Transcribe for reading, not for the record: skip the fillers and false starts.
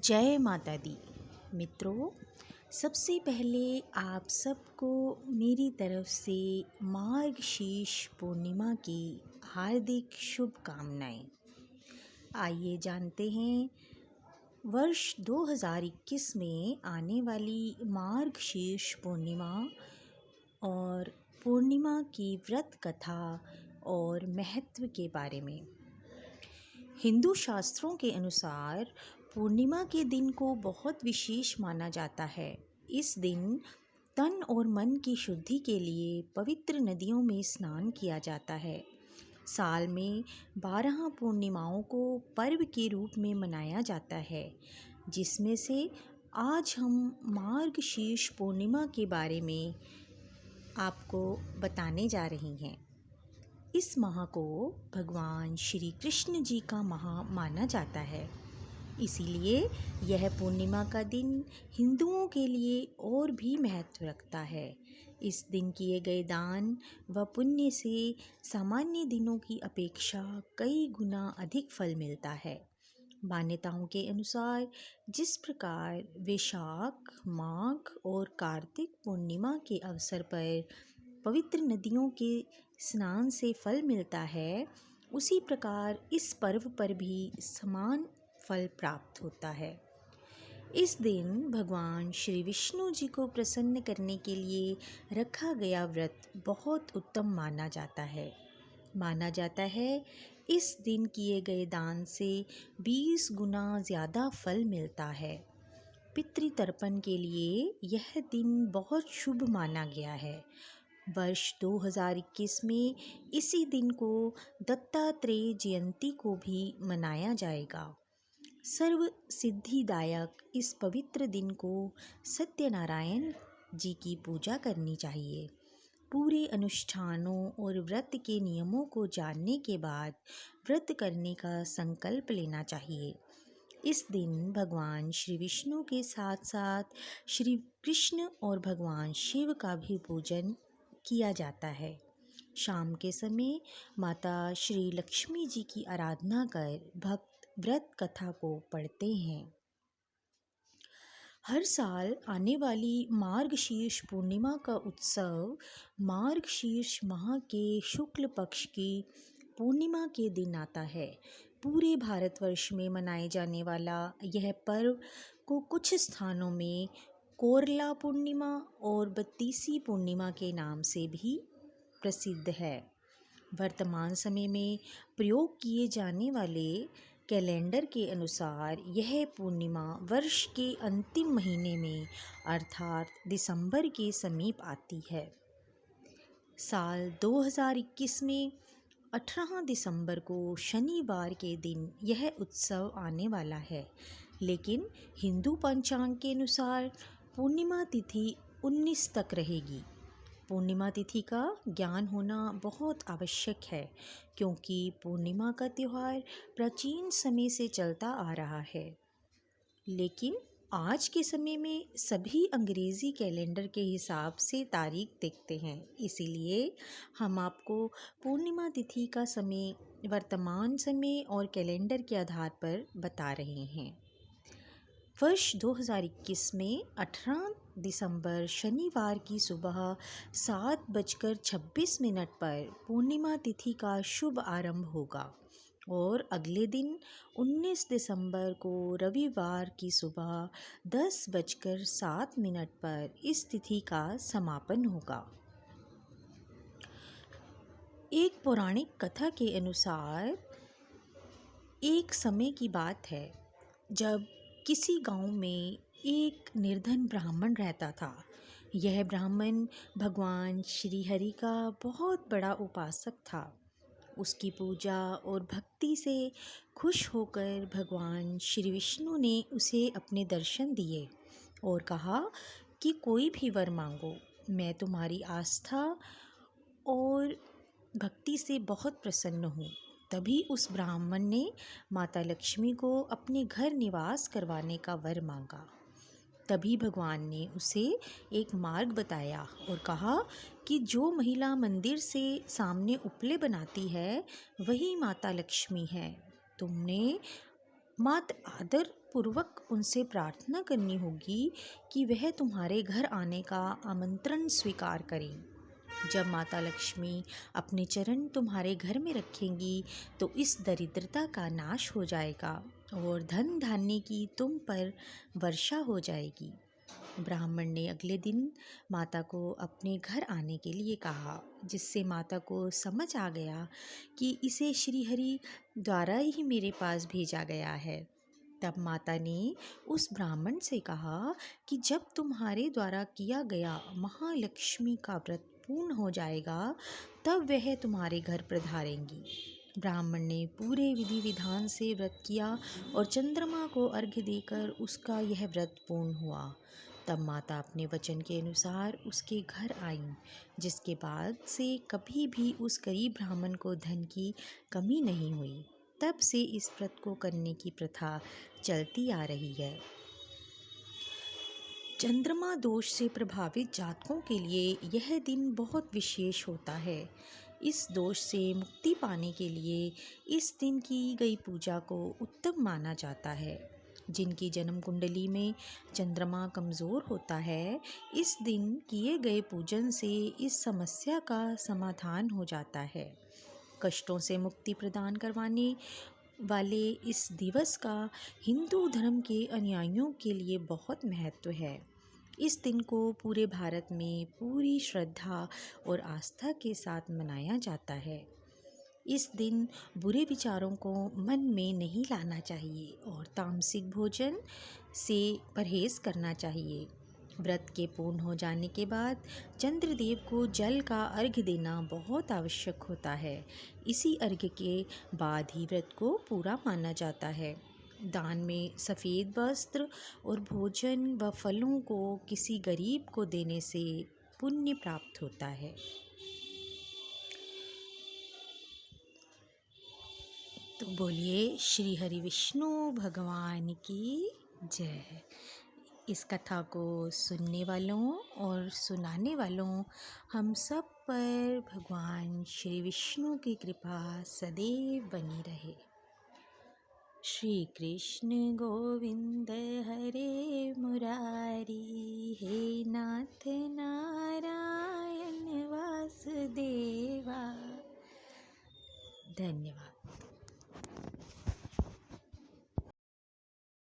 जय माता दी। मित्रों, सबसे पहले आप सबको मेरी तरफ से मार्गशीर्ष पूर्णिमा की हार्दिक शुभकामनाएं। आइए जानते हैं वर्ष 2021 में आने वाली मार्गशीर्ष पूर्णिमा और पूर्णिमा की व्रत कथा और महत्व के बारे में। हिंदू शास्त्रों के अनुसार पूर्णिमा के दिन को बहुत विशेष माना जाता है। इस दिन तन और मन की शुद्धि के लिए पवित्र नदियों में स्नान किया जाता है। साल में 12 पूर्णिमाओं को पर्व के रूप में मनाया जाता है, जिसमें से आज हम मार्गशीर्ष पूर्णिमा के बारे में आपको बताने जा रही हैं। इस माह को भगवान श्री कृष्ण जी का माह माना जाता है, इसीलिए यह पूर्णिमा का दिन हिंदुओं के लिए और भी महत्व रखता है। इस दिन किए गए दान व पुण्य से सामान्य दिनों की अपेक्षा कई गुना अधिक फल मिलता है। मान्यताओं के अनुसार जिस प्रकार वैशाख, माघ और कार्तिक पूर्णिमा के अवसर पर पवित्र नदियों के स्नान से फल मिलता है, उसी प्रकार इस पर्व पर भी समान फल प्राप्त होता है। इस दिन भगवान श्री विष्णु जी को प्रसन्न करने के लिए रखा गया व्रत बहुत उत्तम माना जाता है। माना जाता है इस दिन किए गए दान से 20 गुना ज़्यादा फल मिलता है। पितृतर्पण के लिए यह दिन बहुत शुभ माना गया है। वर्ष 2021 में इसी दिन को दत्तात्रेय जयंती को भी मनाया जाएगा। सर्व सिद्धिदायक इस पवित्र दिन को सत्यनारायण जी की पूजा करनी चाहिए। पूरे अनुष्ठानों और व्रत के नियमों को जानने के बाद व्रत करने का संकल्प लेना चाहिए। इस दिन भगवान श्री विष्णु के साथ साथ श्री कृष्ण और भगवान शिव का भी पूजन किया जाता है। शाम के समय माता श्री लक्ष्मी जी की आराधना कर भक्त व्रत कथा को पढ़ते हैं। हर साल आने वाली मार्गशीर्ष पूर्णिमा का उत्सव मार्गशीर्ष माह के शुक्ल पक्ष की पूर्णिमा के दिन आता है। पूरे भारतवर्ष में मनाए जाने वाला यह पर्व को कुछ स्थानों में कोरला पूर्णिमा और बत्तीसी पूर्णिमा के नाम से भी प्रसिद्ध है। वर्तमान समय में प्रयोग किए जाने वाले कैलेंडर के अनुसार यह पूर्णिमा वर्ष के अंतिम महीने में अर्थात दिसंबर के समीप आती है। साल 2021 में 18 दिसंबर को शनिवार के दिन यह उत्सव आने वाला है, लेकिन हिंदू पंचांग के अनुसार पूर्णिमा तिथि 19 तक रहेगी। पूर्णिमा तिथि का ज्ञान होना बहुत आवश्यक है, क्योंकि पूर्णिमा का त्यौहार प्राचीन समय से चलता आ रहा है, लेकिन आज के समय में सभी अंग्रेज़ी कैलेंडर के हिसाब से तारीख देखते हैं। इसीलिए हम आपको पूर्णिमा तिथि का समय वर्तमान समय और कैलेंडर के आधार पर बता रहे हैं। वर्ष 2021 में 18 दिसंबर शनिवार की सुबह 7:26 पर पूर्णिमा तिथि का शुभ आरंभ होगा और अगले दिन 19 दिसंबर को रविवार की सुबह 10:07 पर इस तिथि का समापन होगा। एक पौराणिक कथा के अनुसार एक समय की बात है, जब किसी गांव में एक निर्धन ब्राह्मण रहता था। यह ब्राह्मण भगवान श्री हरि का बहुत बड़ा उपासक था। उसकी पूजा और भक्ति से खुश होकर भगवान श्री विष्णु ने उसे अपने दर्शन दिए और कहा कि कोई भी वर मांगो, मैं तुम्हारी आस्था और भक्ति से बहुत प्रसन्न हूँ। तभी उस ब्राह्मण ने माता लक्ष्मी को अपने घर निवास करवाने का वर मांगा। तभी भगवान ने उसे एक मार्ग बताया और कहा कि जो महिला मंदिर से सामने उपले बनाती है वही माता लक्ष्मी है। तुमने मात्र आदर पूर्वक उनसे प्रार्थना करनी होगी कि वह तुम्हारे घर आने का आमंत्रण स्वीकार करें। जब माता लक्ष्मी अपने चरण तुम्हारे घर में रखेंगी तो इस दरिद्रता का नाश हो जाएगा और धन धान्य की तुम पर वर्षा हो जाएगी। ब्राह्मण ने अगले दिन माता को अपने घर आने के लिए कहा, जिससे माता को समझ आ गया कि इसे श्रीहरि द्वारा ही मेरे पास भेजा गया है। तब माता ने उस ब्राह्मण से कहा कि जब तुम्हारे द्वारा किया गया महालक्ष्मी का व्रत पूर्ण हो जाएगा तब वह तुम्हारे घर पधारेंगी। ब्राह्मण ने पूरे विधि विधान से व्रत किया और चंद्रमा को अर्घ्य देकर उसका यह व्रत पूर्ण हुआ। तब माता अपने वचन के अनुसार उसके घर आईं, जिसके बाद से कभी भी उस गरीब ब्राह्मण को धन की कमी नहीं हुई। तब से इस व्रत को करने की प्रथा चलती आ रही है। चंद्रमा दोष से प्रभावित जातकों के लिए यह दिन बहुत विशेष होता है। इस दोष से मुक्ति पाने के लिए इस दिन की गई पूजा को उत्तम माना जाता है। जिनकी जन्म कुंडली में चंद्रमा कमज़ोर होता है, इस दिन किए गए पूजन से इस समस्या का समाधान हो जाता है। कष्टों से मुक्ति प्रदान करवाने वाले इस दिवस का हिंदू धर्म के अनुयायियों के लिए बहुत महत्व है। इस दिन को पूरे भारत में पूरी श्रद्धा और आस्था के साथ मनाया जाता है। इस दिन बुरे विचारों को मन में नहीं लाना चाहिए और तामसिक भोजन से परहेज करना चाहिए। व्रत के पूर्ण हो जाने के बाद चंद्रदेव को जल का अर्घ्य देना बहुत आवश्यक होता है। इसी अर्घ्य के बाद ही व्रत को पूरा माना जाता है। दान में सफ़ेद वस्त्र और भोजन व फलों को किसी गरीब को देने से पुण्य प्राप्त होता है। तो बोलिए श्री हरि विष्णु भगवान की जय। इस कथा को सुनने वालों और सुनाने वालों हम सब पर भगवान श्री विष्णु की कृपा सदैव बनी रहे। श्री कृष्ण गोविंद हरे मुरारी, हे नाथ नारायण वासुदेवा। धन्यवाद।